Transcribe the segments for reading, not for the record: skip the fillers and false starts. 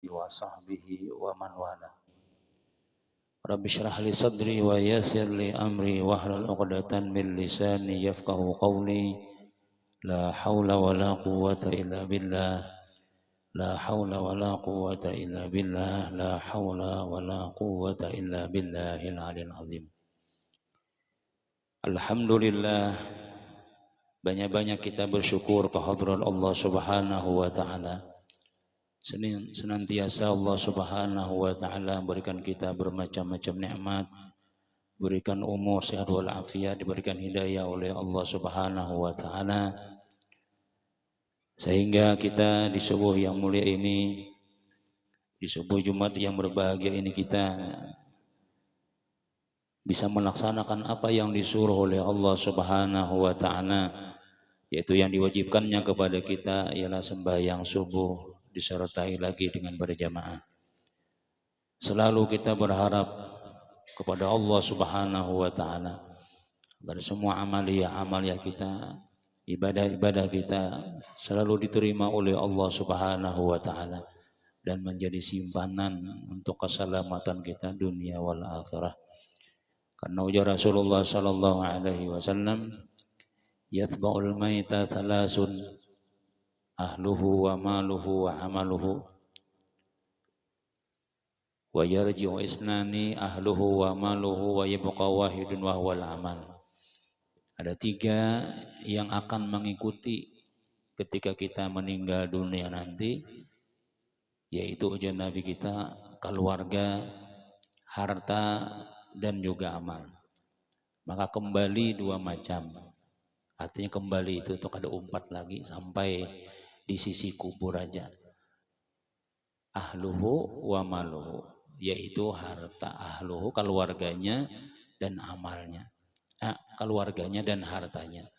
wa sahbihi wa man wala. Rabbi shrah li sadri wa yassir li amri wahlul 'uqdatam min lisani yafqahu qawli. La haula wa la quwwata illa billah. La haula wa la quwwata illa billah. La haula wa la quwwata illa billahil 'aliyyil 'azim. Alhamdulillah, banyak-banyak kita bersyukur kehadirat Allah Subhanahu wa taala. Senantiasa Allah Subhanahu wa taala berikan kita bermacam-macam nikmat, berikan umur sehat wal afiat, diberikan hidayah oleh Allah Subhanahu wa taala, sehingga kita di subuh yang mulia ini, di subuh Jumat yang berbahagia ini, kita bisa melaksanakan apa yang disuruh oleh Allah Subhanahu wa taala, yaitu yang diwajibkannya kepada kita ialah sembahyang subuh disertai lagi dengan berjamaah. Selalu kita berharap kepada Allah Subhanahu wa taala agar semua amalia kita, ibadah-ibadah kita selalu diterima oleh Allah Subhanahu wa taala dan menjadi simpanan untuk keselamatan kita dunia wal akhirah. Karena ujar Rasulullah sallallahu alaihi wasallam, yathba'ul maita thalasun, ahluhu wa maluhu wa amaluhu, wa yarji'u isnani ahluhu wa maluhu wa yabqa wahidun wa huwal amal. Ada tiga yang akan mengikuti ketika kita meninggal dunia nanti, yaitu ujar Nabi kita, keluarga, harta, dan juga amal. Maka kembali dua macam. Artinya kembali itu untuk ada umpat lagi sampai di sisi kubur aja. Ahluhu wa maluhu, yaitu harta, ahluhu keluarganya dan amalnya. Keluarganya dan hartanya.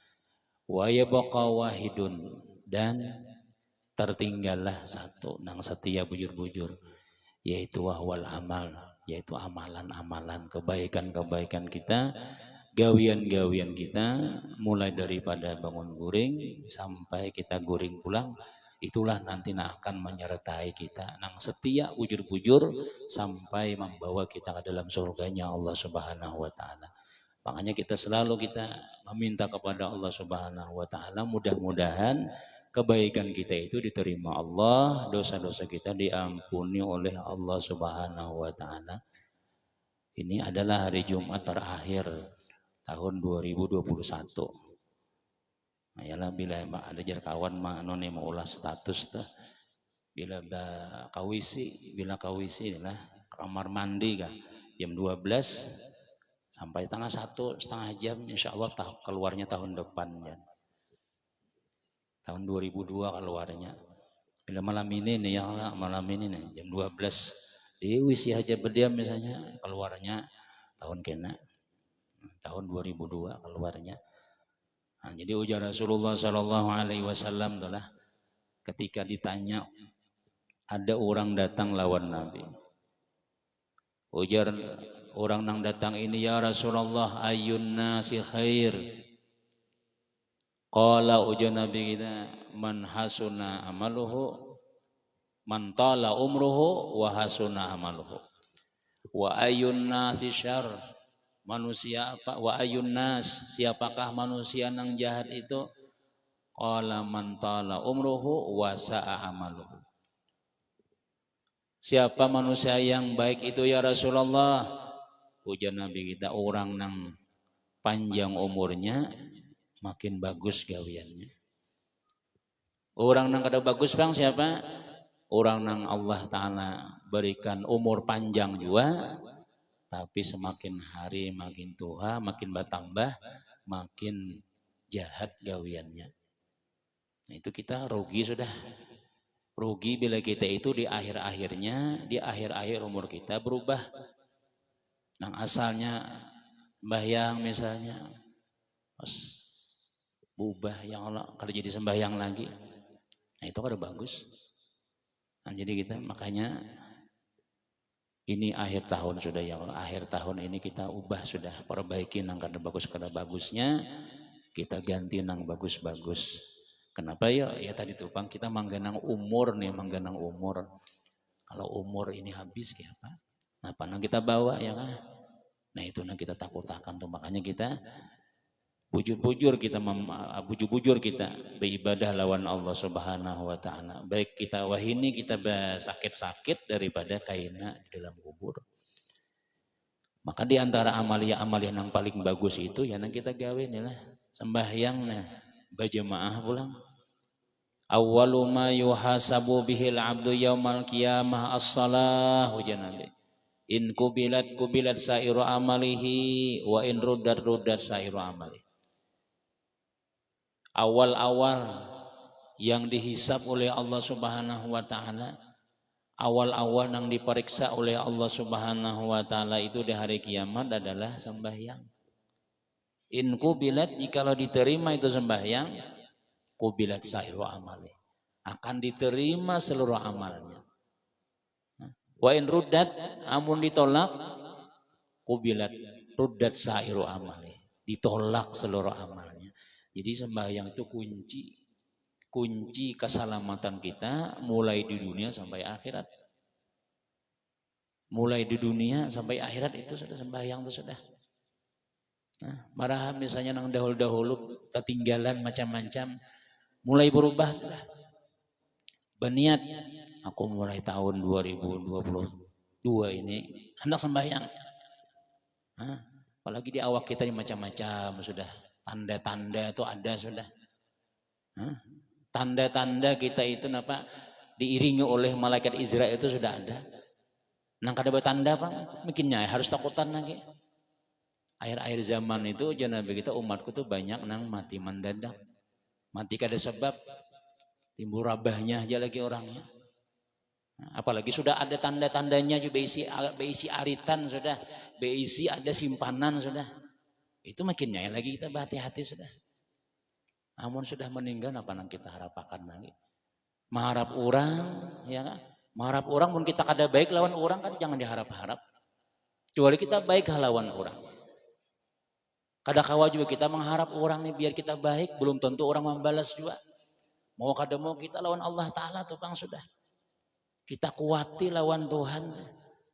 Wa yabqa wahidun, dan tertinggallah satu nang setia bujur-bujur, yaitu wahwal amal, yaitu amalan-amalan, kebaikan-kebaikan kita, gawian-gawian kita, mulai daripada bangun guring sampai kita guring pulang, itulah nanti akan menyertai kita nang setia bujur-bujur sampai membawa kita ke dalam surganya Allah Subhanahu wa taala. Makanya kita selalu meminta kepada Allah Subhanahu wa taala, mudah-mudahan kebaikan kita itu diterima Allah, dosa-dosa kita diampuni oleh Allah Subhanahu wa taala. Ini adalah hari Jumat terakhir tahun 2021. Nah, yalah bila ada kawan anu mau ulas status teh. Bila kawisi lah kamar mandi kah jam 12 sampai setengah jam, insya Allah keluarnya tahun depan ya. Tahun 2002 keluarnya. Bila malam ini nih jam 12 diwisi aja berdiam misalnya, keluarnya tahun kena tahun 2002 keluarnya. Nah, jadi ujar Rasulullah sallallahu alaihi wasallam adalah ketika ditanya ada orang datang lawan Nabi. Ujar orang yang datang ini, ya Rasulullah, ayyun nasi khair? Qala, ujar Nabi kita, man hasuna amaluhu, man tala umruhu wa hasuna amaluhu. Wa ayyun nasi syar? Manusia apa? Wa ayyun nas, siapakah manusia yang jahat itu? Qala man tala umruhu wa sa'a amaluhu. Siapa manusia yang baik itu ya Rasulullah? Ujar Nabi kita, orang yang panjang umurnya makin bagus gawiannya. Orang yang kada bagus bang siapa? Orang yang Allah Ta'ala berikan umur panjang juga, tapi semakin hari makin tua, makin bertambah, makin jahat gawiannya. Nah, itu kita rugi sudah. Rugi bila kita itu di akhir-akhirnya, di akhir-akhir umur kita berubah. Yang asalnya sembahyang misalnya, berubah yang kalau jadi sembahyang lagi. Nah, itu kada bagus. Nah, jadi kita makanya ini akhir tahun sudah ya Allah. Akhir tahun ini kita ubah sudah, perbaiki nang kada bagusnya, kita ganti nang bagus-bagus. Kenapa ya? Ya tadi tuh Bang, kita mangganang umur nih, mangganang umur. Kalau umur ini habis kayak apa? Nah, panang kita bawa ya kan? Nah itu yang kita takutakan tuh, makanya kita bujur-bujur kita beribadah lawan Allah Subhanahu wa taala. Baik kita wahini kita sakit-sakit daripada kaina di dalam kubur. Maka di antara amalia-amalia yang paling bagus itu ya yang kita gawe nih lah sembahyang nah berjamaah pulang. Awwalu ma yuhasabu bihil abdu yaumal qiyamah as-salah Nabi. In kubilat sairu amalihi wa in ruddat sairu amalihi. Awal-awal yang dihisab oleh Allah Subhanahu wa taala, awal-awal yang diperiksa oleh Allah Subhanahu wa taala itu di hari kiamat adalah sembahyang. In kubilat, jikalau diterima itu sembahyang, kubilat sairu amali, akan diterima seluruh amalnya. Wa in ruddat, amun ditolak, kubilat ruddat sairu amali, ditolak seluruh amalnya. Jadi sembahyang itu kunci keselamatan kita mulai di dunia sampai akhirat. Mulai di dunia sampai akhirat itu sudah sembahyang itu sudah. Nah, marah misalnya nang dahulu-dahulu ketinggalan macam-macam, mulai berubah sudah. Berniat aku mulai tahun 2022 ini hendak sembahyang. Nah, apalagi di awak kita yang macam-macam sudah. Tanda-tanda itu ada sudah. Tanda-tanda kita itu apa diiringi oleh malaikat Israel itu sudah ada. Nang kada bertanda Bang, mungkinnya harus takutan lagi. Akhir-akhir zaman itu Nabi kita umatku tuh banyak nang mati mendadak. Mati kada sebab, timbul rabahnya aja lagi orangnya. Apalagi sudah ada tanda-tandanya juga beisi aritan sudah, beisi ada simpanan sudah. Itu makinnya lagi kita berhati-hati sudah. Amun sudah meninggal apa yang kita harapkan lagi? Mengharap orang, ya kan? Mengharap orang pun kita kada baik lawan orang kan jangan diharap-harap. Kecuali kita baik lawan orang. Kada kawa juga kita mengharap orang nih biar kita baik, belum tentu orang membalas juga. Mau kada mau kita lawan Allah Ta'ala tuh Bang sudah. Kita kuati lawan Tuhan.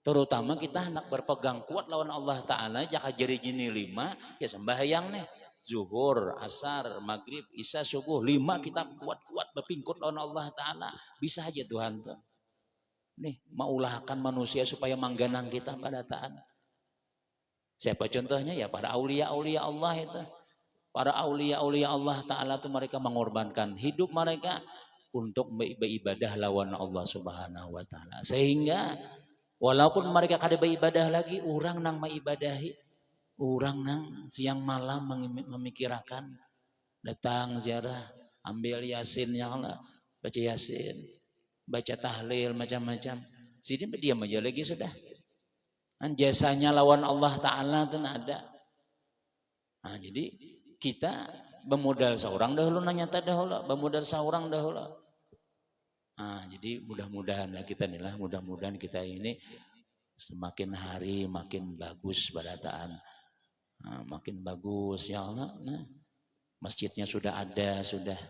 Terutama kita hendak berpegang kuat lawan Allah Ta'ala. Jaka jari jini 5, ya sembahyang nih. Zuhur, asar, maghrib, isya, subuh. 5 kita kuat-kuat berpingkut lawan Allah Ta'ala. Bisa aja Tuhan tuh. Nih, maulahkan manusia supaya mangganang kita pada taat. Siapa contohnya? Ya para aulia-aulia Allah itu. Para aulia-aulia Allah Ta'ala itu mereka mengorbankan hidup mereka untuk beribadah lawan Allah Subhanahu wa Ta'ala. Sehingga walaupun mereka kada beribadah lagi, orang nang mengibadahi, orang nang siang malam memikirkan, datang ziarah, ambil yasin ya Allah, baca yasin, baca tahlil macam-macam. Jadi diam aja lagi sudah. Kan jasanya lawan Allah Ta'ala itu ada. Nah, jadi kita bermodal seorang dahulu nanya dahulu, bermodal seorang dahulu. Nah, jadi mudah-mudahan kita inilah, mudah-mudahan kita ini semakin hari makin bagus badataan. Nah, makin bagus ya Allah. Nah, masjidnya sudah ada, sudah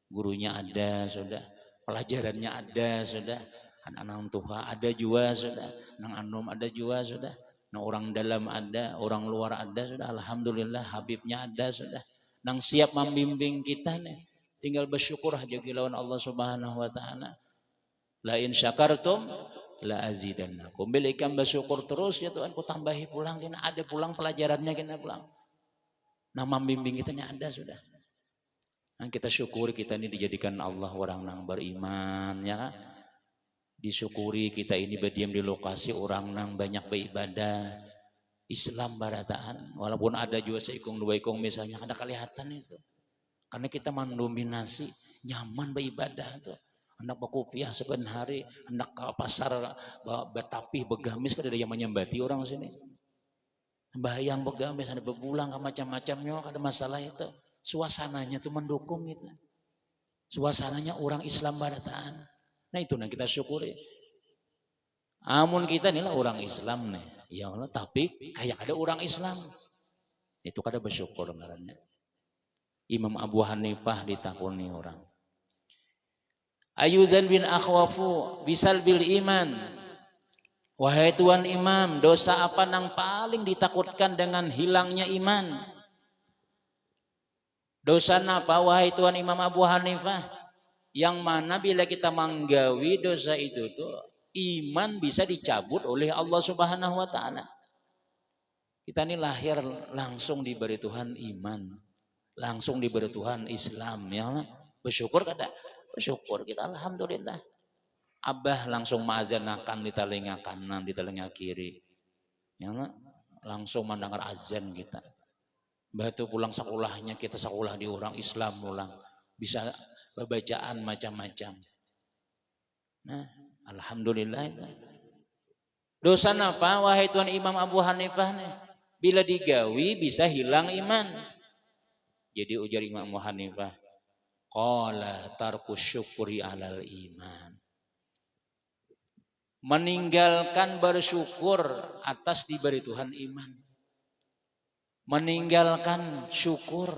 gurunya ada, sudah pelajarannya ada, sudah anak-anak tua ada juga, sudah nang anum ada juga, sudah nang orang dalam ada, orang luar ada, sudah alhamdulillah Habibnya ada, sudah nang siap membimbing kita nih. Tinggal bersyukur aja lawan Allah Subhanahu wa Ta'ala. La in syakartum la azidannakum. Bila ikan bersyukur terus ya Tuhan, ku tambahi pulang, kena ada pulang pelajarannya kena pulang. Nah membimbing kita ada sudah. Nah, kita syukuri kita ini dijadikan Allah orang nang beriman ya kan? Disyukuri kita ini berdiam di lokasi orang nang banyak beribadah Islam barataan. Walaupun ada juga seikung dua ikung misalnya ada kelihatan itu. Karena kita mendominasi nyaman beribadah tuh. Hendak berkopiah seben hari, hendak ke pasar betapih begamis kada ada yang menyembati orang sini. Bayang begamis ada berbulang ke macam-macamnya ada masalah itu. Suasananya tuh mendukung itu. Suasananya orang Islam barataan. Nah itu yang kita syukuri. Amun kita inilah orang Islam nih. Ya Allah, tapi kayak ada orang Islam. Itu kada bersyukur ngarannya. Imam Abu Hanifah ditakuni orang. Ayudzan bin akhwafu bisal bil iman. Wahai tuan imam, dosa apa yang paling ditakutkan dengan hilangnya iman? Dosa apa wahai tuan Imam Abu Hanifah? Yang mana bila kita menggawi dosa itu tuh iman bisa dicabut oleh Allah Subhanahu wa taala. Kita ini lahir langsung diberi Tuhan iman, langsung diberi Tuhan Islam, ya. Bersyukur kada? Bersyukur kita, alhamdulillah. Abah langsung ma'azanakan di telinga kanan, di telinga kiri. Ya, langsung mendengar azan kita. Batu pulang sekolahnya kita sekolah di orang Islam pulang. Bisa bacaan macam-macam. Nah, alhamdulillah. Dosa apa wahai tuan Imam Abu Hanifah nih? Bila digawi bisa hilang iman. Jadi ujar Imam Abu Hanifah, qala tarkus syukuri alal iman. Meninggalkan bersyukur atas diberi Tuhan iman. Meninggalkan syukur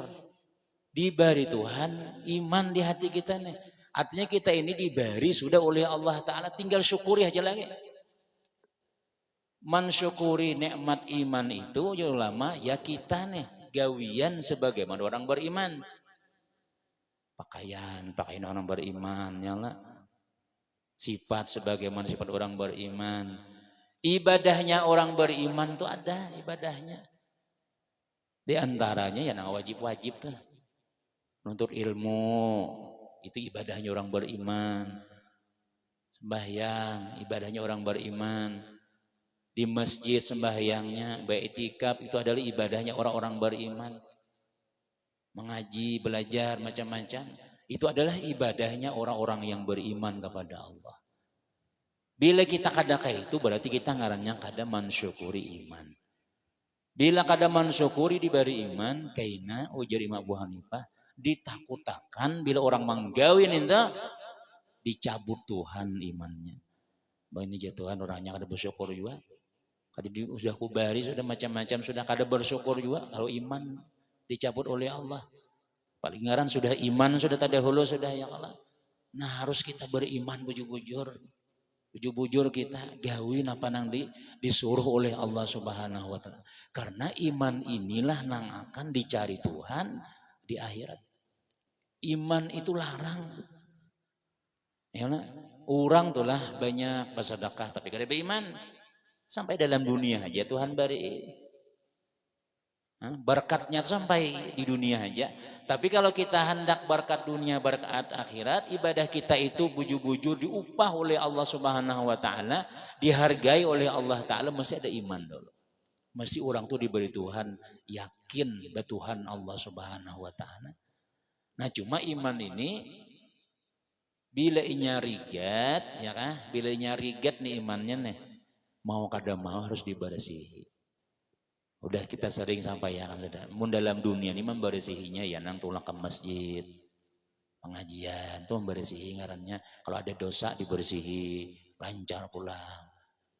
diberi Tuhan iman di hati kita nih. Artinya kita ini diberi sudah oleh Allah Ta'ala, tinggal syukuri aja lagi. Mensyukuri nikmat iman itu ya ulama, ya kita nih gawian sebagaimana orang beriman. Pakaian orang beriman, ya lah. Sifat sebagaimana sifat orang beriman. Ibadahnya orang beriman tuh ada ibadahnya. Di antaranya yang wajib-wajib tuh. Nuntut ilmu, itu ibadahnya orang beriman. Sembahyang, ibadahnya orang beriman. Di masjid sembahyangnya, baitikaf itu adalah ibadahnya orang-orang beriman. Mengaji, belajar macam-macam, itu adalah ibadahnya orang-orang yang beriman kepada Allah. Bila kita kada kayak itu berarti kita ngarannya kada mensyukuri iman. Bila kada mensyukuri diberi iman, kaina ujar Imam Abu Hanifah, ditakutakan bila orang menggawin itu dicabut Tuhan imannya. Bahwa ini Tuhan orangnya kada bersyukur juga. Kada sudah kubari sudah macam-macam sudah kada bersyukur juga kalau iman dicabut oleh Allah. Paling ngaran sudah iman sudah tadahulu sudah ya Allah. Nah harus kita beriman bujur-bujur. Bujur-bujur kita gawin apa nang disuruh oleh Allah Subhanahu wa taala. Karena iman inilah nang akan dicari Tuhan di akhirat. Iman itu larang. Ya, orang tuh lah banyak bersedekah tapi kada beriman. Sampai dalam dunia aja Tuhan beri berkatnya sampai di dunia aja. Tapi kalau kita hendak berkat dunia, berkat akhirat, ibadah kita itu bujur-bujur diupah oleh Allah Subhanahu wa taala, dihargai oleh Allah taala, mesti ada iman dulu. Mesti orang tuh diberi Tuhan yakin bahwa Tuhan Allah Subhanahu wa taala. Nah, cuma iman ini bila inya rigat, ya kan? Bila inya rigat nih imannya nih, mau kada mau harus dibersihi. Udah kita sering sampaikan mun dalam dunia ini membersihinya ya nang tulang ke masjid, pengajian tuh membersihi ngarannya. Kalau ada dosa dibersihi, lancar pulang.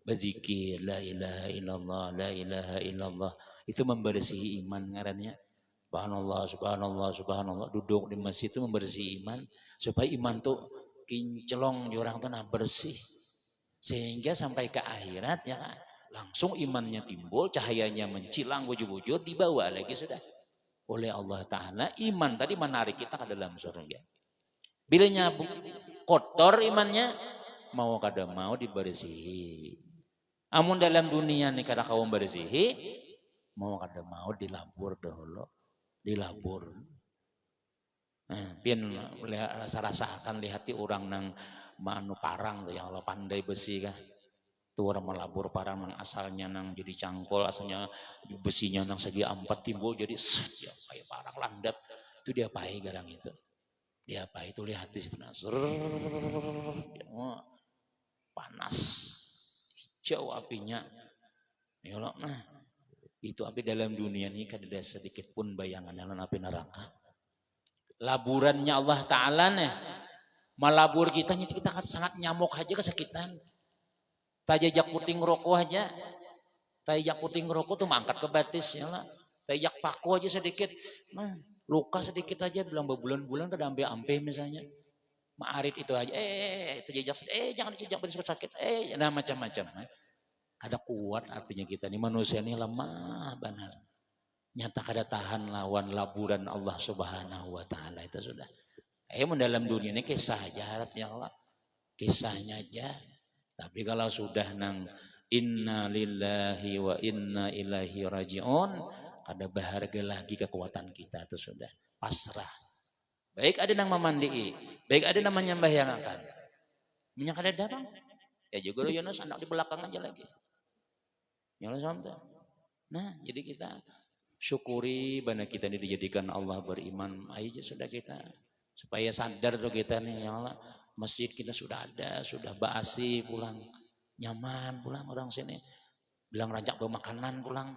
Berzikir la ilaha illallah, la ilaha illallah, itu membersihi iman ngarannya. Subhanallah, subhanallah, subhanallah, duduk di masjid itu membersihi iman supaya iman tuh kinclong di orang tuh nah bersih. Sehingga sampai ke akhirat ya langsung imannya timbul, cahayanya mencilang bujur-bujur, dibawa lagi sudah oleh Allah Ta'ala. Iman tadi menarik kita ke dalam surga. Bila nyabuk kotor imannya, mau kada mau dibersihi. Amun dalam dunia nih kada kau bersihi, mau kada mau dilabur dahulu, dilabur. Pian rasa-rasa akan lihati orang nang manu parang tuh yang Allah pandai besi kah. Tuh orang melabur parang nang asalnya nang jadi cangkol, asalnya besinya nang segi empat timbul jadi ya kayak parang landap. Itu dia pai garang itu. Dia pai itu lihat di situ panas. Hijau apinya. Ya Allah, nah itu api dalam dunia ini kada ada sedikit pun bayangan dalam api neraka. Laburannya Allah Ta'ala nih malabur kita sangat nyamuk aja kesakitan. Tajajak puting rokok aja, tajajak puting rokok tuh mangkat ke batis ya lah. Tajajak paku aja sedikit, luka sedikit aja bilang berbulan-bulan tuh ampe-ampe misalnya. Ma'arid itu aja, itu jejak, jangan jejak berisiko sakit, nah macam-macam. Kada kuat artinya kita ini manusia ini lemah benar. Nyata kada tahan lawan laburan Allah Subhanahu wa taala itu sudah. Mendalam dunia ini kisah aja harapnya Allah. Kisahnya aja. Tapi kalau sudah nang inna lillahi wa inna ilaihi raji'un, kada berharga lagi kekuatan kita itu sudah. Pasrah. Baik ada nang memandai, baik ada nang menyembahyangakan. Minyak kada datang. Ya juga Yunus anak di belakang aja lagi. Yunus sampai. Nah, jadi kita syukuri bana kita ini dijadikan Allah beriman. Aja sudah kita supaya sadar tuh kita nih ya Allah, masjid kita sudah ada, sudah basi pulang, nyaman pulang orang sini. Bilang rancak bawa makanan pulang.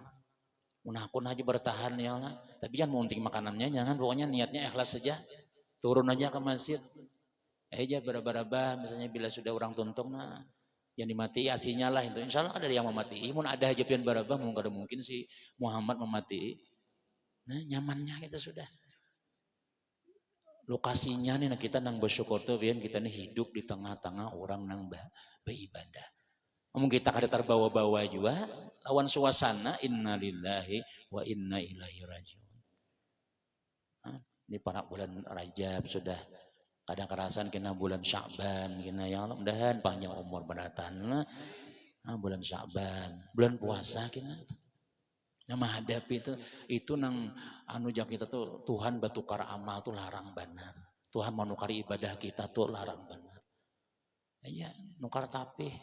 Munakun aja bertahan ya Allah. Tapi jangan munting makanannya, jangan pokoknya niatnya ikhlas saja. Turun aja ke masjid. Aja beraba-raba misalnya bila sudah orang tuntung nah yang dimati asinya lah itu insya Allah ada yang memati. Mun ada hajapian barabah mungkin si Muhammad memati. Nah nyamannya kita sudah. Lokasinya nih nah kita nang bersyukur tuh biar kita nih hidup di tengah-tengah orang nang beribadah. Mungkin kita kada terbawa-bawa juga lawan suasana innalillahi wa inna ilaihi rajiun. Ini para bulan Rajab sudah kadang kerasan kena bulan Sya'ban kena ya Allah mudahan panjang umur beratan bulan Sya'ban bulan puasa kena nama hadapi itu nang anu jak kita tuh Tuhan batukar amal tuh larang benar Tuhan menukar ibadah kita tuh larang benar ya nukar tapi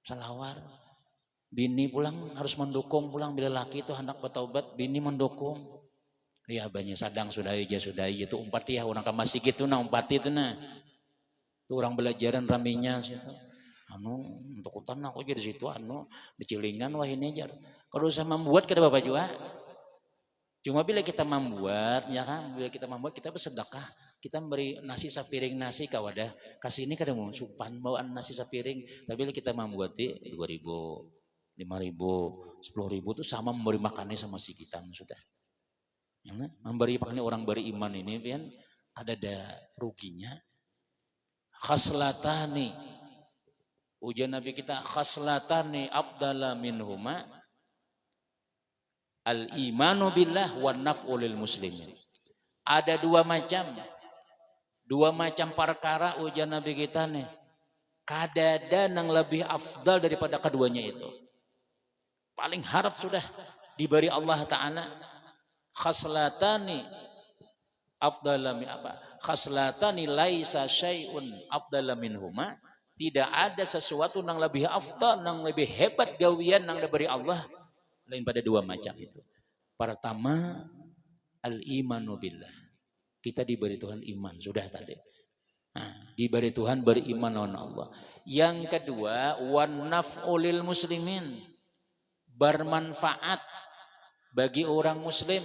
selawar bini pulang harus mendukung pulang bila laki itu hendak bertaubat bini mendukung. Ya banyak sadang sudah itu umpat ya orang masih gitu nah umpat itu nah itu orang belajaran raminya situ anu untuk hutan aku jadi situ anu becilingan wah ini aja kalau usah membuat kita bapak juga cuma bila kita membuat ya kan bila kita membuat kita bersedekah kita memberi nasi sapiring nasi kawadah kasih ini kada mau supan bawaan nasi sapiring tapi bila kita membuat 2.000 5.000 10.000 itu sama memberi makannya sama si kita sudah. Memberi pakai orang beriman ini kan ada ruginya. Khaslatani ujian Nabi kita khaslatani abdala minhuma al imanu billah wan naf'u lil muslimin. Ada dua macam perkara ujian Nabi kita nih. Kadada yang lebih afdal daripada keduanya itu. Paling harap sudah diberi Allah Ta'ala khaslatani afdala min apa khaslatani laisa syai'un afdala minhuma tidak ada sesuatu yang lebih afdal yang lebih hebat gawian yang diberi Allah lain pada dua macam itu. Pertama al-imanu billah kita diberi Tuhan iman sudah tadi diberi Tuhan beriman dengan Allah. Yang kedua wan naf'ulil muslimin bermanfaat bagi orang muslim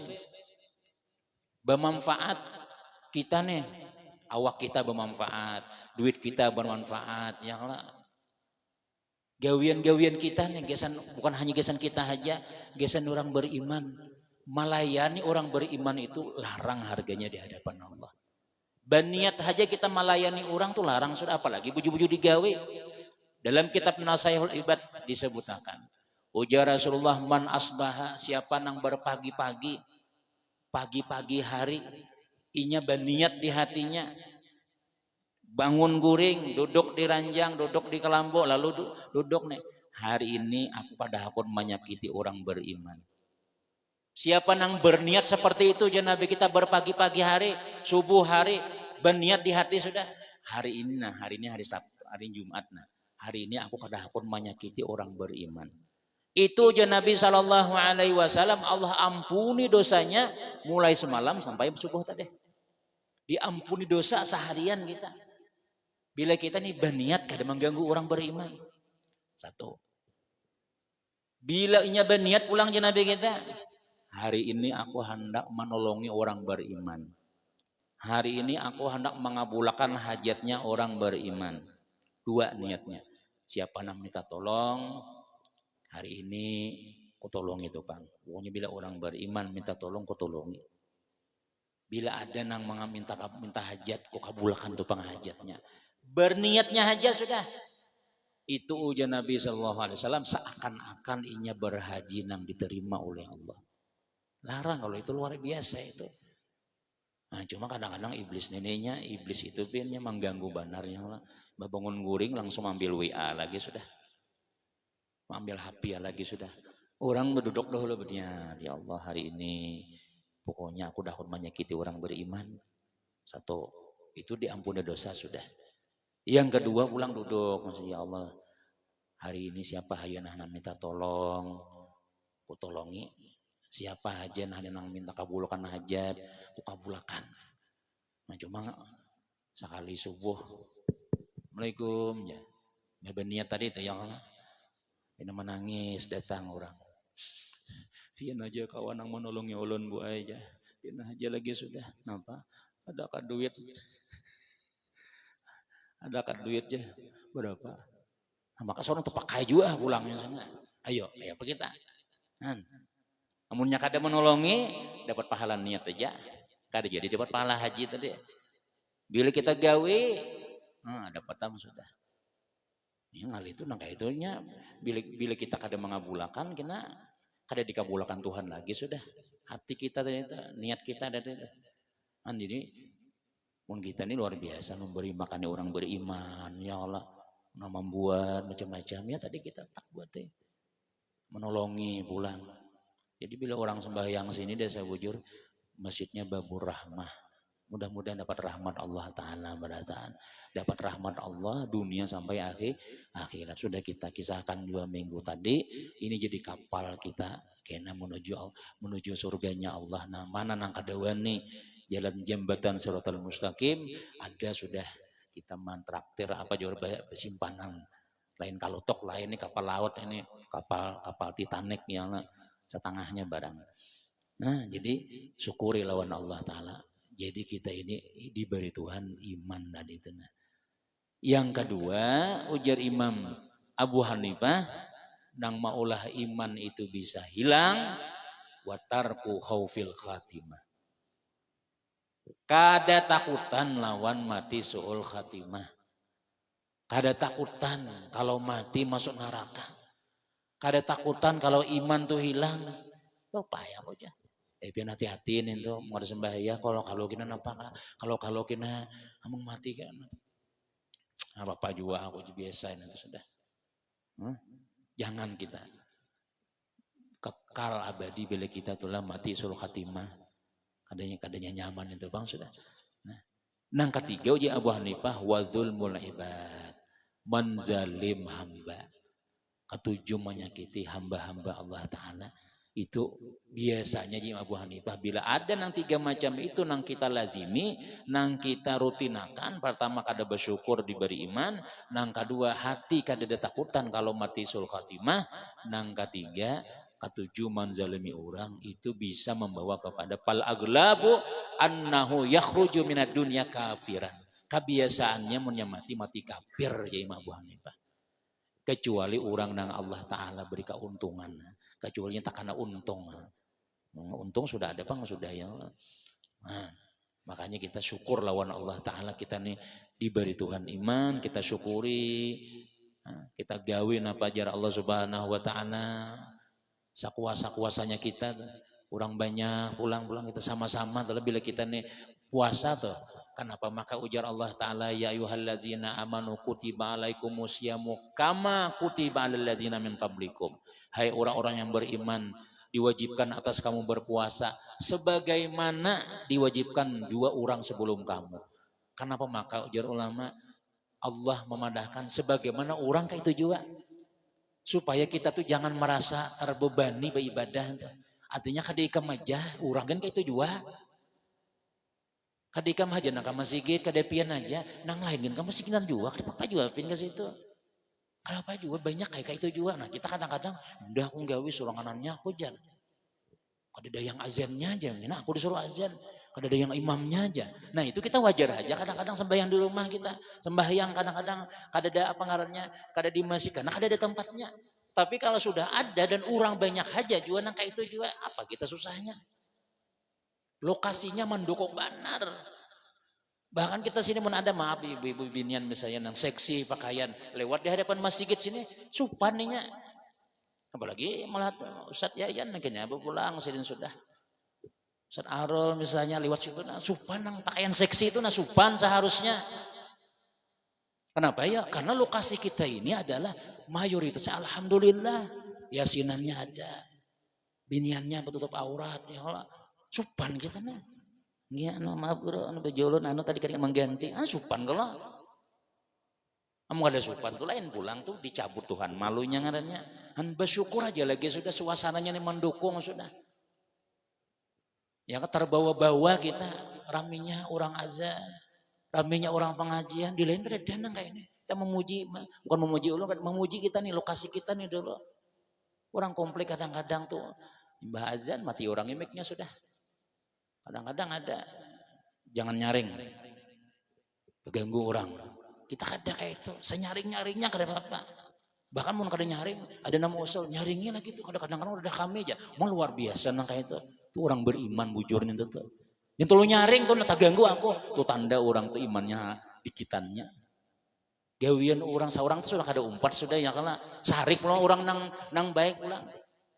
bermanfaat kita nih awak kita bermanfaat duit kita bermanfaat ya Allah gawian-gawian kita nih gesan bukan hanya gesan kita aja gesan orang beriman melayani orang beriman itu larang harganya di hadapan Allah baniat aja kita melayani orang tuh larang sudah apalagi buju-buju digawe dalam kitab Nasaihul Ibad disebutkan ujar Rasulullah man asbaha siapa nang berpagi-pagi hari inya berniat di hatinya bangun guring duduk di ranjang duduk di kelambu lalu duduk nih hari ini aku pada hakun menyakiti orang beriman siapa nang berniat seperti itu jangan Nabi kita berpagi-pagi hari subuh hari berniat di hati sudah hari ini hari Sabtu hari Jumat hari ini aku pada hakun menyakiti orang beriman itu Nabi Shallallahu Alaihi Wasallam Allah ampuni dosanya mulai semalam sampai subuh tadi diampuni dosa seharian kita bila kita nih berniat kada mengganggu orang beriman satu bila inya berniat pulang Nabi kita hari ini aku hendak menolongi orang beriman hari ini aku hendak mengabulkan hajatnya orang beriman dua niatnya siapa yang minta tolong hari ini ku tolong itu Bang. Pokoknya bila orang beriman minta tolong ku tolongi. Bila ada nang minta hajat, ku kabulkan tuh penghajatnya. Berniatnya aja sudah. Itu ujar Nabi SAW seakan-akan inya berhaji nang diterima oleh Allah. Larang kalau itu luar biasa itu. Nah, cuma kadang-kadang iblis neneknya, iblis itu pinnya mengganggu banarnya lah. Bangun guring langsung ambil WA lagi sudah. Ambil HP lagi sudah. Orang berduduk dahulu berniat, ya Allah hari ini pokoknya aku takut menyakiti orang beriman. Satu, itu diampuni dosa sudah. Yang kedua pulang duduk, masya ya Allah hari ini siapa hayu nah minta tolong, ku tolongi. Siapa aja nah nang minta kabulkan hajat, ku kabulkan. Nah cuma sekali subuh, Assalamualaikum ya. Berniat tadi itu yang ini menangis datang orang. Pian aja kawan yang menolongi ulun bu aja. Pian aja lagi sudah. Nampak? Adakah duit? Adakah duit aja? Berapa? Nah, maka seorang terpakai juga pulangnya sana. Ayo apa kita? Amunnya kada menolongi dapat pahala niat aja. Kada jadi dapat pahala haji tadi. Bila kita gawe, dapat tamu sudah. Ya hal itu nangka itunya bila kita kada mengabulakan kena kada dikabulkan Tuhan lagi sudah. Hati kita ternyata niat kita ada jadi pun kita ini luar biasa memberi makan orang beriman ya Allah, membuat macam-macam ya tadi kita tak buat menolongi pulang. Jadi bila orang sembahyang sini desa bujur masjidnya Babur Rahmah. Mudah-mudahan dapat rahmat Allah Ta'ala berataan. Dapat rahmat Allah dunia sampai akhirat. Sudah kita kisahkan 2 minggu tadi. Ini jadi kapal kita. Kena menuju surganya Allah. Nah mana nang kadawan nih. Jalan jembatan Siratal Mustaqim. Ada sudah kita mantraktir apa juga simpanan. Lain kalutok lain ini kapal laut ini. Kapal Titanic yang setengahnya barang. Nah jadi syukuri lawan Allah Ta'ala. Jadi kita ini diberi Tuhan iman tadi itu. Yang kedua, ujar Imam Abu Hanifah, nang maulah iman itu bisa hilang, watarku khaufil khatimah. Kada takutan lawan mati su'ul khatimah. Kada takutan kalau mati masuk neraka. Kada takutan kalau iman tuh hilang. Apa ya aja. Pian hati-hatiin itu mau sembahya kalau kena apa kalau kena amung mati kan apa juga aku biasa itu sudah jangan kita kekal abadi bila kita tulah mati sul khatimah kadanya nyaman itu bang sudah. Nang ketiga uji Abu Hanifah wa zulmul ibad menzalim hamba. Ketujuh menyakiti hamba-hamba Allah Ta'ala. Itu biasanya Imam Abu Hanifah bila ada nang 3 macam itu nang kita lazimi, nang kita rutinakan. Pertama kada bersyukur diberi iman, nang kedua hati kada ada takutan kalau mati sul khatimah, nang ketiga ketujuh manzalimi orang itu bisa membawa kepada pal aglabu annahu yakhruju minad dunya kafiran. Kebiasaannya menyamati mati kafir ya Imam Abu Hanifah. Kecuali orang nang Allah Ta'ala beri keuntungan. Kecuali tak kena untung. Untung sudah ada bang, sudah ya. Nah, makanya kita syukur lawan Allah Ta'ala kita nih diberi Tuhan iman, kita syukuri. Nah, kita gawin apa ajar Allah Subhanahu Wa Ta'ala. Sakuasa-kuasanya kita. Orang banyak pulang-pulang kita sama-sama. Terlebih bila kita nih puasa tuh. Kenapa maka ujar Allah Ta'ala ya ayyuhalladzina amanu kutiba alaikumusyamu kama kutiba alal ladzina min qablikum. Hai orang-orang yang beriman diwajibkan atas kamu berpuasa sebagaimana diwajibkan 2 orang sebelum kamu. Kenapa maka ujar ulama Allah memadahkan sebagaimana orang kayak itu juga. Supaya kita tuh jangan merasa terbebani beribadah. Artinya kadang aja orang kan kayak itu juga. Kadikam aja nang masjid kadepian aja nang lain kan masjidan juga kenapa juga pin ke situ kenapa juga banyak kayak itu juga. Nah kita kadang-kadang udah aku gawe suranganannya aku jan kadada yang azannya aja nah aku disuruh azan kadada yang imamnya aja. Nah itu kita wajar aja kadang-kadang sembahyang di rumah kita sembahyang kadang-kadang kadada apa ngarannya kada di masjid karena kadada tempatnya. Tapi kalau sudah ada dan orang banyak aja juga nang kayak itu juga apa kita susahnya. Lokasinya mendukung benar. Bahkan kita sini pun ada, maaf ibu-ibu binian misalnya yang seksi pakaian lewat di hadapan masjid sini supan nih. Apalagi malah Ustadz Yayan akhirnya pulang sini sudah. Ustadz Arul misalnya lewat situ, nah supan yang pakaian seksi itu nah supan seharusnya. Kenapa ya? Karena lokasi kita ini adalah mayoritas alhamdulillah yasinannya ada, biniannya bertutup aurat, ya Allah supan kita nih. Iya, maaf bro, bejolon, tadi kan mengganti, supan kalau. Kamu ada supan tuh lain pulang tuh dicabut Tuhan malunya ngarannya. Bersyukur aja lagi sudah suasananya nih mendukung sudah. Ya terbawa-bawa kita raminya orang azan, raminya orang pengajian di lain ada danang kayak ini. Kita memuji, bukan memuji Allah, memuji kita nih lokasi kita nih dulu. Orang komplek kadang-kadang tuh mbah azan mati orang imiknya sudah. Kadang-kadang ada jangan nyaring, terganggu orang. Kita ada kayak itu, senyaring-nyaringnya kada apa. Bahkan mau kada nyaring, ada nama usul nyaringnya lagi tuh kadang-kadang udah kami aja. Mau luar biasa nang kayak itu. Tuh orang beriman bujurnya tuh. Yang tulu nyaring tuh nata ganggu aku. Tuh tanda orang tuh imannya dikitannya. Gawian orang seorang tuh sudah kada umpat sudah ya karena sarip loh orang nang baik pulang.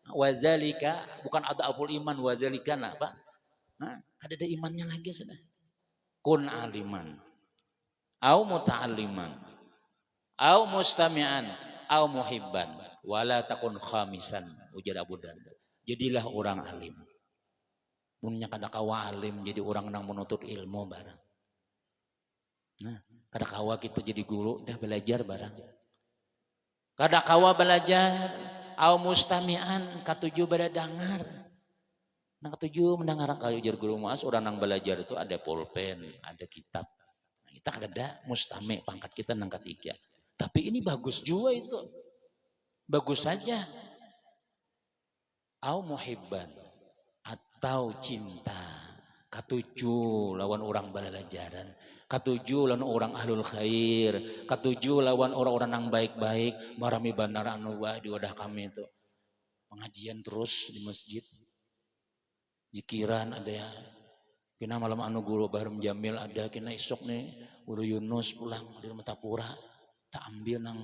Wazalika bukan ada abul iman wazalika apa? Kada ada imannya lagi sudah. Kun aliman. Au muta'alliman, au mustami'an, au muhibban, wala takun khamisan, ujar Abu Darda. Jadilah orang alim. Punya kada kawa alim jadi orang yang menuntut ilmu barang. Nah, kada kawa kita jadi guru dah belajar barang. Kada kawa belajar, au mustami'an, katuju pada dengar. Nah, katuju mendengar kalau ujar guru mas orang yang belajar itu ada pulpen, ada kitab. Kita ada mustame pangkat kita nang ketiga. Tapi ini bagus juga itu. Bagus saja. Au muhibban atau cinta. Katuju lawan orang balajaran. Katuju lawan orang ahlul khair. Katuju lawan orang-orang yang baik-baik. Marami banar anu di wadah kami itu. Pengajian terus di masjid. Zikiran ada ya. Kena malam anu guru Bahrum Jamil ada, kena isok nih guru Yunus pulang di rumah Tapura, tak ambil nang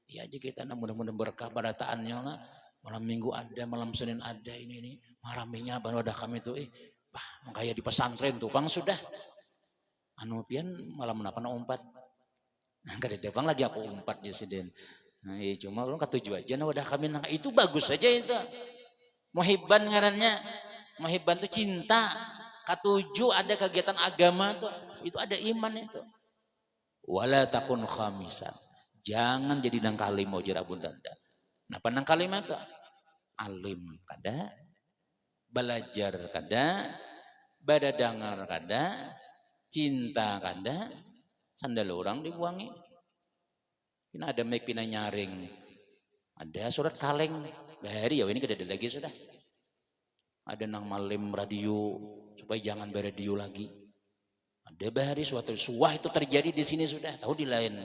ya aja kita nang mudah-mudahan berkah pada taannya lah. Malam minggu ada, malam Senin ada ini maraminya baru ada kami tuh kayak di pesantren tuh bang sudah anu pian malam menapa na umpat kada ada bang lagi apa umpat di sini. Nah iya cuma orang ketujuh aja nah wadah kami nang itu bagus saja itu. Muhibban ngarannya, muhibban tuh cinta. Katujuh ada kegiatan agama tuh, itu ada iman itu. Wala takun khamisan. Jangan jadi nang kalim ujar Abu Darda. Napa nang kalim itu? Alim kada, belajar kada, badadangar kada, cinta kada, sandal orang dibuangi. Ini ada mic pina nyaring. Ada surat kaleng. Bahari ya ini kada ada lagi sudah. Ada nang malim radio supaya jangan beradio lagi. Ada bahari suatu suah itu terjadi di sini sudah tahu di lain.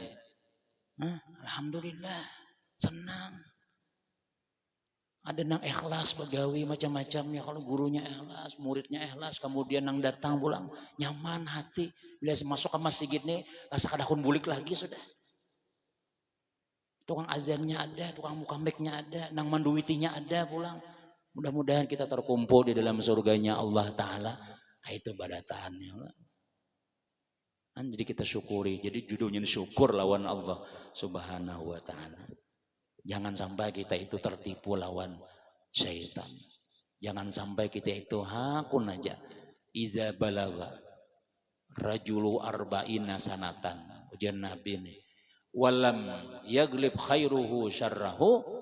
Alhamdulillah senang. Ada nang ikhlas begawi macam-macam ya kalau gurunya ikhlas, muridnya ikhlas, kemudian nang datang pulang nyaman hati. Bila masuk ke masjid nih rasa kadakun bulik lagi sudah. Tukang azannya ada, tukang mukameknya ada, nang manduitinya ada pulang. Mudah-mudahan kita terkumpul di dalam surganya Allah Ta'ala. Itu badatannya. Jadi kita syukuri. Jadi judulnya syukur lawan Allah Subhanahu wa Ta'ala. Jangan sampai kita itu tertipu lawan syaitan. Jangan sampai kita itu hakun aja. Iza balaga rajulu arba'ina sanatan. Ujian Nabi ini. Walam yaglib khairuhu syarrahu.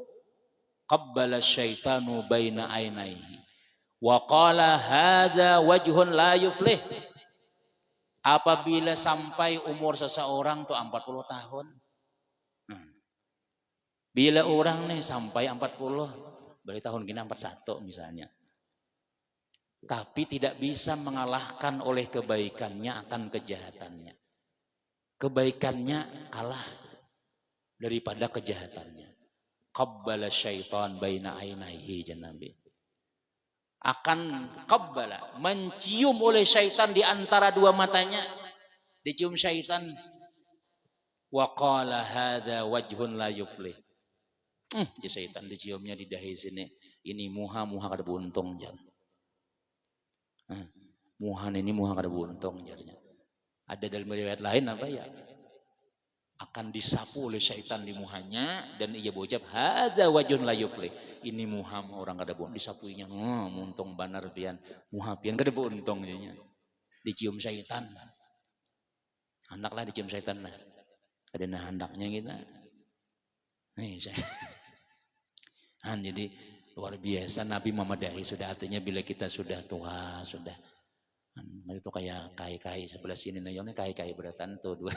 Qabbala syaitanu baina ainaihi wa qala hadza wajhun la yuflih. Apabila sampai umur seseorang tuh 40 tahun. Bila orang nih sampai 40, berarti tahun kini 41 misalnya. Tapi tidak bisa mengalahkan oleh kebaikannya akan kejahatannya. Kebaikannya kalah daripada kejahatannya. Qabbala syaitan baina ainaihi Nabi. akan qabbala, mencium oleh syaitan di antara dua matanya, dicium syaitan. Wa qala hadza wajhun la yuflih. Di syaitan diciumnya di dahi sini. Ini muha kada buntung jar. Muhan ini muha kada buntung jarnya. Ada dalam riwayat lain apa ya? Akan disapu oleh syaitan di muhanya dan ia berucap hadza wajhun la yuflih. Ini muham orang kada buntung disapuinya. Muntung banar pian muha pian kada buntung nya. Dicium syaitan. Hendaklah dicium syaitan lah. Ada nah hendaknya kita. Nih saya. Jadi luar biasa Nabi memadahi sudah, artinya bila kita sudah tua sudah. Itu kayak kai-kai sebelah sini nayongnya kai-kai beratan tuh dua.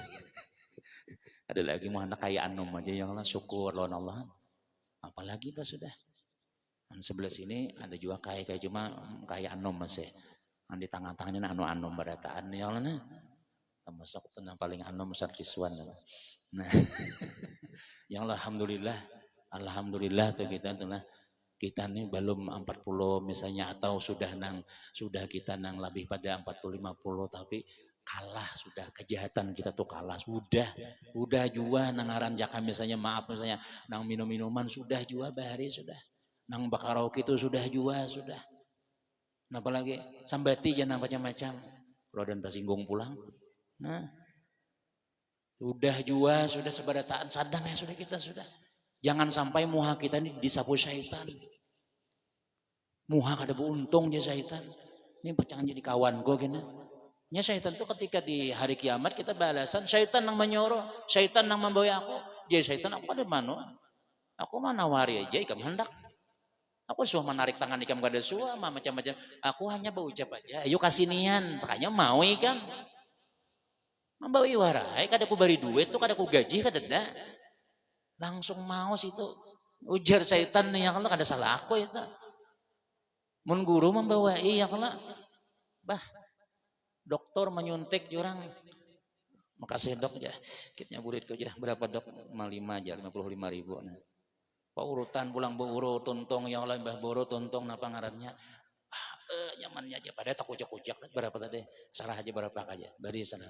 Ada lagi mau anak kayak anom aja yang Allah syukur lawan Allah. Apalagi kita sudah. Sebelah sini ada juga kayak cuma kayak anom masih. Di tangan-tangannya anom berataan ya Allah nah. Termasuk tenang paling anom besar kiswan. Nah. Yang alhamdulillah tuh kita nih belum 40 misalnya atau sudah kita lebih pada 40 50 tapi kalah sudah kejahatan kita tuh kalah sudah jua nangaran jaka misalnya maaf misalnya nang minum-minuman sudah jua bahari sudah nang bakaraoke itu sudah jua sudah nah apalagi sambati jangan macam-macam kalau dan tersinggung pulang nah sudah jua sudah seberataan sadang ya sudah kita sudah jangan sampai muha kita ini disapu syaitan muha kada beruntung dia syaitan ini jangan jadi kawan gue gini. Ya syaitan itu ketika di hari kiamat kita balasan syaitan yang menyuruh, syaitan yang membawa aku. Dia syaitan aku ada mana? Aku mana wari aja ikam hendak. Aku suah menarik tangan ikam kada suah macam-macam. Aku hanya berucap aja. Ayo kasih nian, sakanya mau ikam. Membawa warai kada ku beri duit tuh kada ku gaji kada dah. Langsung mau situ. Ujar syaitan nih ya kalau kada salah aku itu. Mun guru membawa iya kalau bah dokter menyuntik jurang makasih dok ya kitnya burit aja berapa dok 5 aja 55.000 nah pak urutan pulang beurut tuntong yang lain bah buru tuntong napa ngarannya nyamannya aja pada tak ujak-ujak berapa tadi sarah aja berapa aja bari 100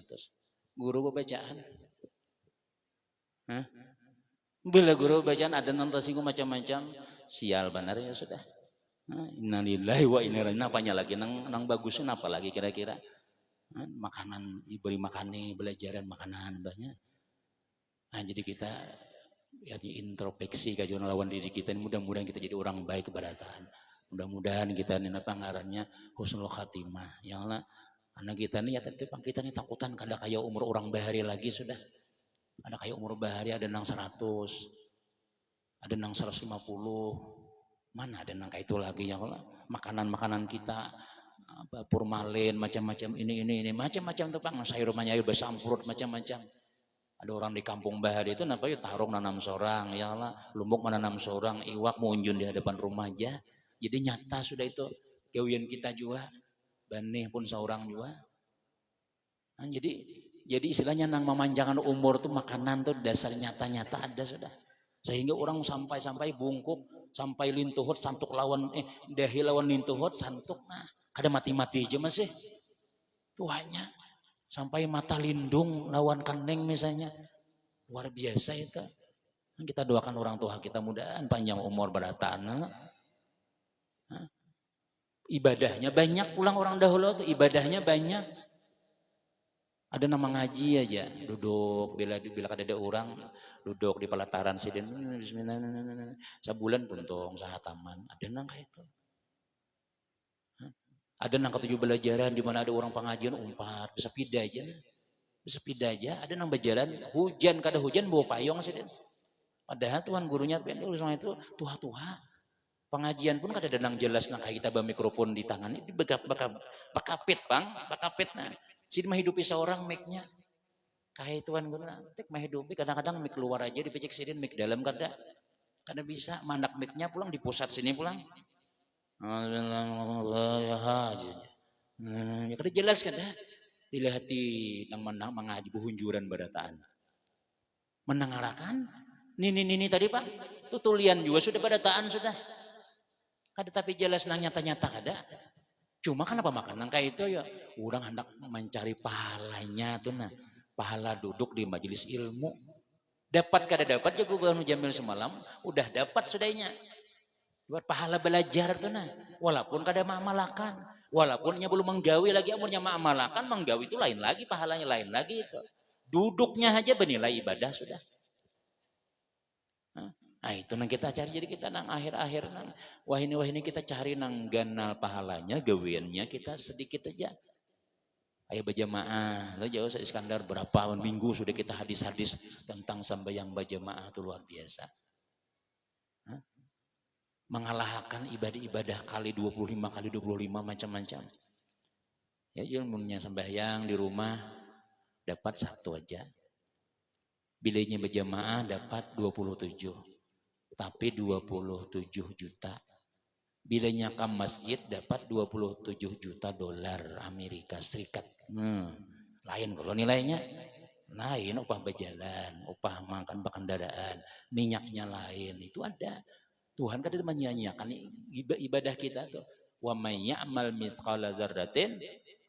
guru bacaan bila guru bacaan ada nonton singgung macam-macam sial benar ya sudah innalillahi wa inna ilaihi napanya lagi nang bagusnya apa lagi kira-kira makanan diberi makani belajaran makanan banyak nah jadi kita ya introspeksi kajian lawan diri kita mudah-mudahan kita jadi orang baik keberatan mudah-mudahan kita ini apa ngarannya husnul khatimah yang lah karena kita nih ya kita nih takutan kada kayak umur orang bahari lagi sudah ada kayak umur bahari ada nang 100 ada nang 150 mana ada nang kayak itu lagi yang lah makanan-makanan kita purmalin macam-macam ini macam-macam tuh pang sayur manyayur besampurut macam-macam ada orang di kampung bahari itu namanya tarung nanam sorang ya Allah lumbuk menanam sorang iwak munjun di hadapan rumah aja jadi nyata sudah itu gawian kita juga banih pun seorang juga nah, jadi istilahnya nang memanjangkan umur tuh makanan tuh dasar nyata-nyata ada sudah sehingga orang sampai bungkuk sampai lintuhut santuk lawan dahi lawan lintuhut santuk nah kada mati-mati aja masih tuanya sampai mata lindung lawan keneng misalnya luar biasa itu kita doakan orang tua kita mudahan panjang umur berataan ibadahnya banyak pulang orang dahulu tuh ibadahnya banyak ada nama ngaji aja duduk bila kada ada orang duduk di pelataran sidin bismillah sebulan tuntung sahataman ada nang kayak itu ada nang ketujuh belajaran di mana ada orang pengajian umpat bersepeda aja ada nang berjalan hujan kada hujan bawa payung sidin padahal tuan gurunya pendul sama itu tuha pengajian pun kada ada nang jelas nang kayak kita bawa mikrofon di tangan ini bakapit nah sidin menghidupi seorang mic-nya kayak tuan guru tek menghidupi kadang-kadang mic keluar aja dipicik sidin mic dalam kada bisa mandak mic-nya pulang di pusat sini pulang ya kada jelas kada dilihat di nang mengaji buhunjuran barataan menengarakan nini tadi pak tutulian juga sudah barataan sudah Kada tapi jelas nang nyata-nyata kada. Cuma kan apa makan nang kayak itu ya orang hendak mencari pahalanya tuh nah. Pahala duduk di majelis ilmu. Dapat kada dapat jago Bang Jamil semalam udah dapat sudahnya. Buat pahala belajar tuh nah. Walaupun kada mamalakan. Walaupunnya belum menggawi lagi umurnya mamalakan, menggawi itu lain lagi pahalanya lain lagi itu. Duduknya aja bernilai ibadah sudah. Nah itu nang kita cari, jadi kita nang akhir-akhir nang wah ini kita cari nang ganal pahalanya, gawiannya kita sedikit aja. Ayo berjamaah, lo jauh Iskandar berapa minggu sudah kita hadis-hadis tentang sembahyang berjamaah itu luar biasa. Mengalahkan ibadah-ibadah kali 25 kali 25 macam-macam. Ya ilmunya sembahyang di rumah dapat satu aja. Bilainya berjamaah dapat 27. Tapi 27 juta. Bilainya ke masjid dapat 27 juta dolar Amerika Serikat. Lain kalau nilainya. Lain upah berjalan, upah makan kendaraan, minyaknya lain. Itu ada. Tuhan kan menyanyiakan ibadah kita tuh. Wa may ya'mal mithqala dzarratin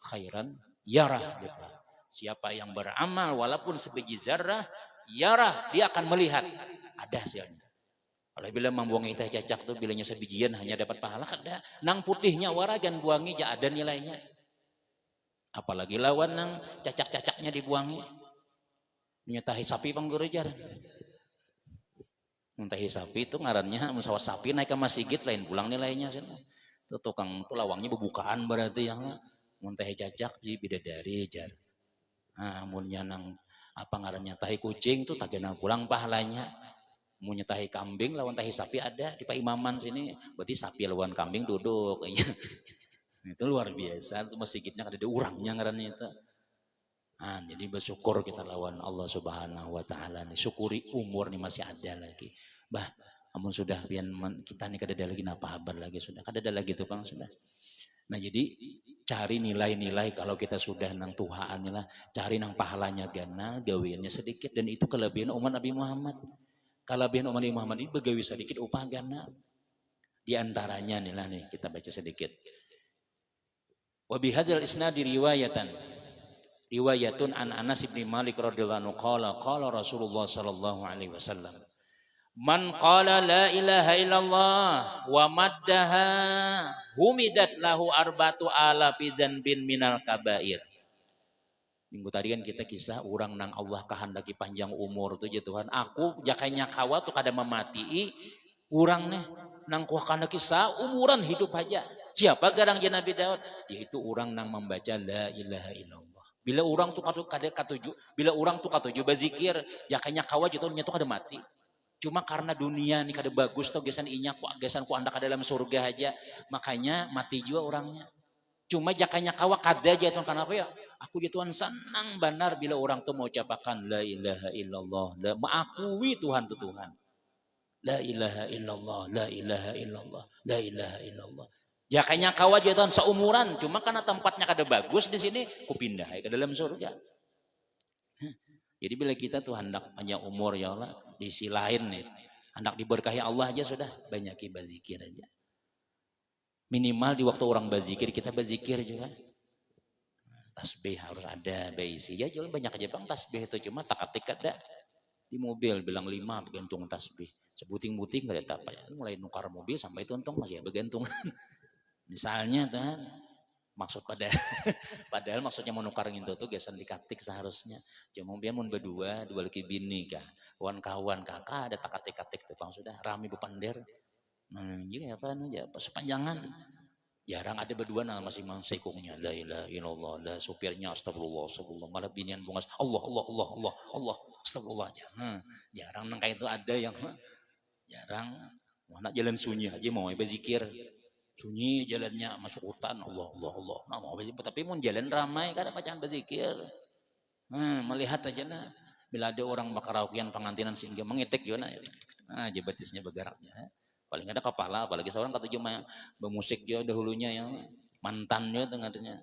khairan yarah gitu. Siapa yang beramal walaupun sebiji zarah yarah, dia akan melihat ada hasilnya. Kalau bila membuangi teh cacak tuh bilanya sebijian hanya dapat pahala kada. Nang putihnya waragan buangi ja ada nilainya. Apalagi lawan nang cacak-cacaknya dibuangi. Menyetahi sapi panggurejar. Menyetahi sapi itu ngarannya musawat sapi naik ke masjid lain pulang nilainya sih. Itu tukang itu lawangnya bebukaan berarti yang menyetahi cacak di bidadari jar. Nah, mulnya nang apa ngarannya tahi kucing tuh tagenang pulang pahalanya. Mau nyetahi kambing lawan tahi sapi ada di Pak Imaman sini, berarti sapi lawan kambing duduk itu luar biasa. Itu masjidnya ada urangnya ngarannya itu. Jadi bersyukur kita lawan Allah Subhanahu wa taala nih, syukuri umur nih masih ada lagi. Namun sudah pian kita nih kada ada lagi napa habar lagi sudah. Kada ada lagi tuh Bang sudah. Nah, jadi cari nilai-nilai kalau kita sudah nang tuhaan lah, cari nang pahalanya ganal, gawiannya sedikit, dan itu kelebihan umat Nabi Muhammad. Kelebihan umat Nabi Muhammad ini begawi sedikit upah ganal. Di antaranya nih lah nih kita baca sedikit. Wa bihadzal isnadi riwayatun an Anas bin Malik radhiyallahu anhu qala Rasulullah sallallahu alaihi wasallam man qala la ilaha illallah wa maddaha humidat lahu arbatu alafi dzanbin minal kabair. Minggu tadi kan kita kisah orang nang Allah kehendaki panjang umur tuh ya Tuhan. Aku jakainya kawa tuh kada memati orang nih nang kuah kehendaki umuran hidup aja. Siapa garang je Nabi Daud? Yaitu orang nang membaca la ilaha illallah. Bila orang tuh kada katuju, bila orang tuh katuju bazikir, jakainya kawa je tuh nya tuh kada mati. Cuma karena dunia nih kada bagus tuh gesan inyak gesan ku anda kada dalam surga aja, makanya mati juga orangnya. Cuma jakanya kawa kada aja tuh kenapa ya? Aku jatuhan senang benar bila orang tuh mau ucapakan la ilaha illallah, mengakui Tuhan itu Tuhan. La ilaha illallah, la ilaha illallah, la ilaha illallah. Jakanya kawa jatuhan seumuran, cuma karena tempatnya kada bagus di sini, ku pindah ke dalam surga. Jadi bila kita tuh hendak panjang umur ya Allah, di sisi lain nih, hendak diberkahi Allah aja sudah, banyaki berzikir aja. Minimal di waktu orang berzikir kita berzikir juga. Tasbih harus ada beisi. Ya jual banyak aja Bang tasbih itu cuma tak-tak ada. Di mobil bilang 5 bergantung tasbih. Sebuting-buting enggak ada apa ya. Mulai nukar mobil sampai itu untung masih bergantung. Misalnya kan maksud padahal maksudnya mau nukar gitu tuh gesan dikatik seharusnya. Cuma dia mau berdua, dua laki bini kah. Kawan-kawan kakak ada tak-katik tuh Bang sudah rame bepander. Juga apa sepanjangan jarang ada berdua nama masing-masing sekungnya la ilaha illallah, la supirnya astagfirullah malah binian bungas Allah astagfirullah aja. Jarang nang kayak itu ada yang jarang mana jalan sunyi aja mau berzikir sunyi jalannya masuk hutan Allah nah mau berzikir tapi mau jalan ramai kada pacaran berzikir. Melihat aja lah bila ada orang bakaraokean pengantinan sehingga mengetek juga aja batisnya bergeraknya. Paling ada kepala, apalagi seorang kata cuma bermusik dia dahulunya yang mantannya tengahnya.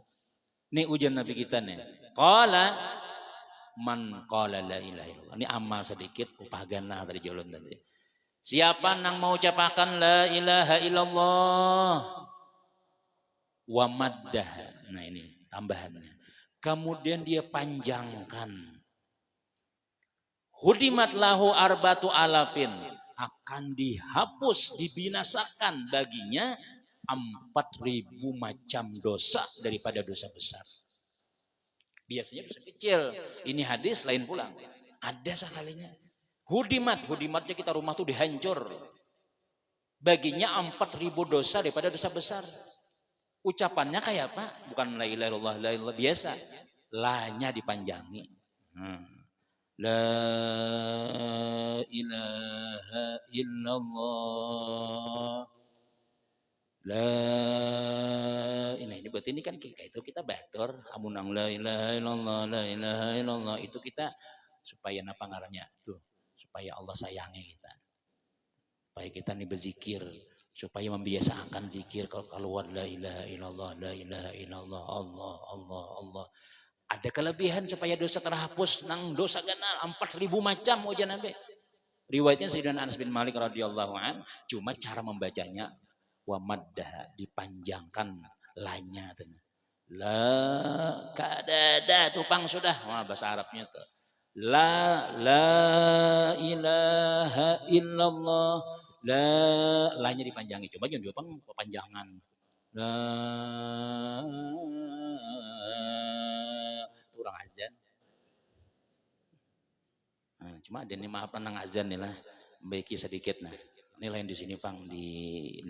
Ini ujian Nabi kita nih. Qala man qala la ilaha illallah. Ini amal sedikit upah ganah dari jalan tadi. Siapa nang mau ucapakan la ilaha illallah wa maddah. Nah ini tambahannya. Kemudian dia panjangkan. Hudimat lahu arbatu alafin. Akan dihapus, dibinasakan baginya 4.000 macam dosa daripada dosa besar. Biasanya dosa kecil. Ini hadis lain pula. Ada sekalinya. Hudimatnya kita rumah tuh dihancur. Baginya 4.000 dosa daripada dosa besar. Ucapannya kayak apa? Bukan la ilaha illallah, la ilaha biasa. La-nya dipanjangi. La ilaha illallah. La ini berarti ini kan itu kita batur amunang la ilaha illallah, la ilaha illallah itu kita supaya napa ngarannya tuh supaya Allah sayangi kita. Supaya kita nih berzikir, supaya membiasakan zikir kalau keluar la ilaha illallah, la ilaha illallah, Allah, Allah, Allah. Ada kelebihan supaya dosa terhapus, nang dosa ganal 4.000 macam ujian Nabi. Riwayatnya Sayyidina Anas bin Malik radhiyallahu an, cuma cara membacanya wa maddah dipanjangkan lanya tuh. La kadada tupang sudah. Wah, bahasa Arabnya tuh. La ilaha illallah. Lanya dipanjangi. Coba jangan jawab panjangan. La itu orang azan. Nah, cuma ada nih maaf nang azan nih lah. Baiki sedikit nah. Ini lain di sini pang di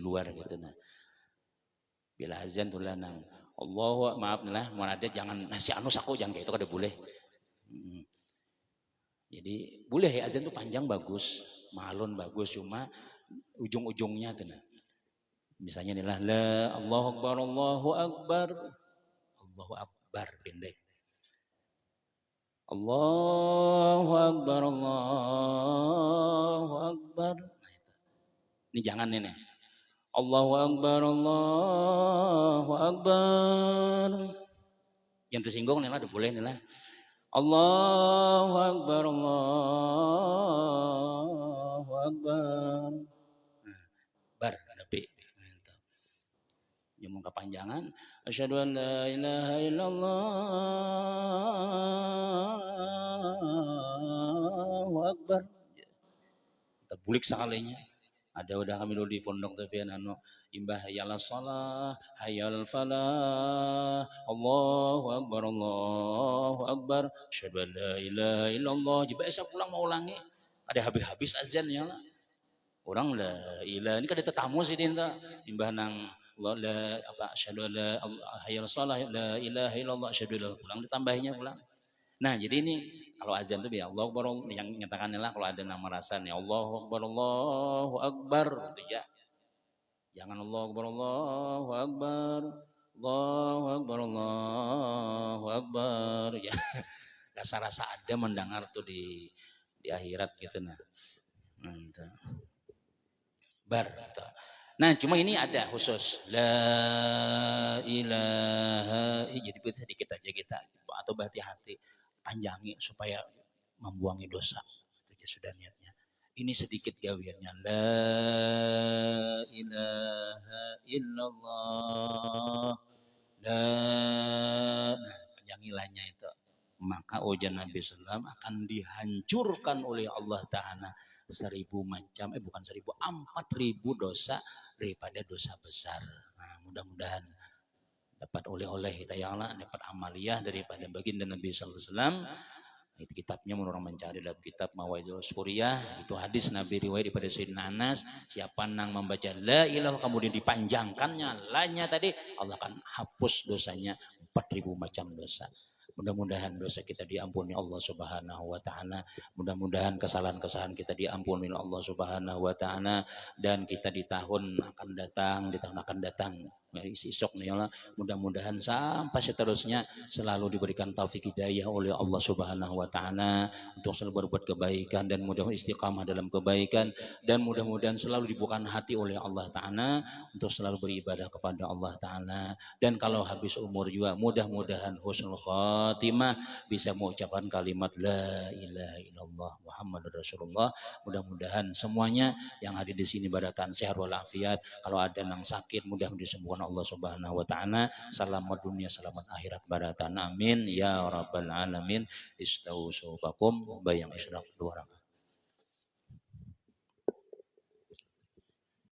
luar gitu nah. Bila azan tuh lah nang Allah maaf nih lah mau ada jangan nasi anus aku jangan kayak itu kada boleh. Jadi boleh ya azan tuh panjang bagus, malun bagus cuma ujung-ujungnya tuh nah. Misalnya nih lah la Allahu akbar Allahu akbar. Allahu akbar pendek. Allahu akbar Allahu akbar. Nah, itu. Ini jangan nih. Allahu akbar Allahu akbar. Yang tersinggung nih lah udah boleh nih lah. Allahu akbar Allahu akbar. Bar tapi yang mau kepanjangan asyhadu an la ilaha illallah akbar. Kita bulik sekalinya. Ada udah kami dulu di pondok tapi anu imbah hayalan shalah hayal falah Allahu akbar asyhadu an la ilaha illallah jika saya pulang mau ulangi ada habis azannya lah orang la ilaha ini kan ada tetamu sih dinta imbah nang Allah la apa asyhadu an la hayal shalah la ilaha illallah asyhadu pulang ditambahnya pulang. Nah jadi ini kalau azan itu ya Allah Akbar yang nyatakan lah kalau ada nama rasa nih Allahu Akbar gitu ya. Jangan Allahu Akbar Allahu Akbar ya. Rasa-rasa ada mendengar tuh di akhirat gitu nah. Bar. Nah cuma ini ada khusus la ilaha jadi sedikit aja kita atau berhati-hati panjangi supaya membuangi dosa itu sudah niatnya ini sedikit gawiannya la ilaha illallah la nah panjangilannya itu maka ujian Nabi SAW akan dihancurkan oleh Allah Ta'ala 1.000 macam bukan 1.000 4.000 dosa daripada dosa besar. Nah mudah-mudahan dapat oleh-oleh kita ya Allah dapat amaliyah daripada baginda Nabi sallallahu alaihi wasallam. Itu kitabnya orang mencari dalam kitab Mawaidul Suriyah itu hadis Nabi riwayat daripada Sayyidina Anas siapa nang membaca la ilaha kemudian dipanjangkannya lanya tadi Allah akan hapus dosanya 4.000 macam dosa. Mudah-mudahan dosa kita diampuni Allah Subhanahu wa taala. Mudah-mudahan kesalahan-kesalahan kita diampuni Allah Subhanahu wa taala dan kita di tahun akan datang isok nih ya, mudah-mudahan sampai seterusnya selalu diberikan taufik hidayah oleh Allah Subhanahu wa taala untuk selalu berbuat kebaikan dan mudah-mudahan istiqamah dalam kebaikan dan mudah-mudahan selalu dibukakan hati oleh Allah taala untuk selalu beribadah kepada Allah taala dan kalau habis umur juga mudah-mudahan husnul khatimah bisa mengucapkan kalimat la ilaha illallah Muhammadur Rasulullah. Mudah-mudahan semuanya yang hadir di sini badatan sehat walafiat. Kalau ada yang sakit mudah disembuhkan Allah Subhanahu wa taala. Selamat dunia, selamat akhirat badatan. Amin ya rabbal alamin. Istausu bakum bayang isyraq dua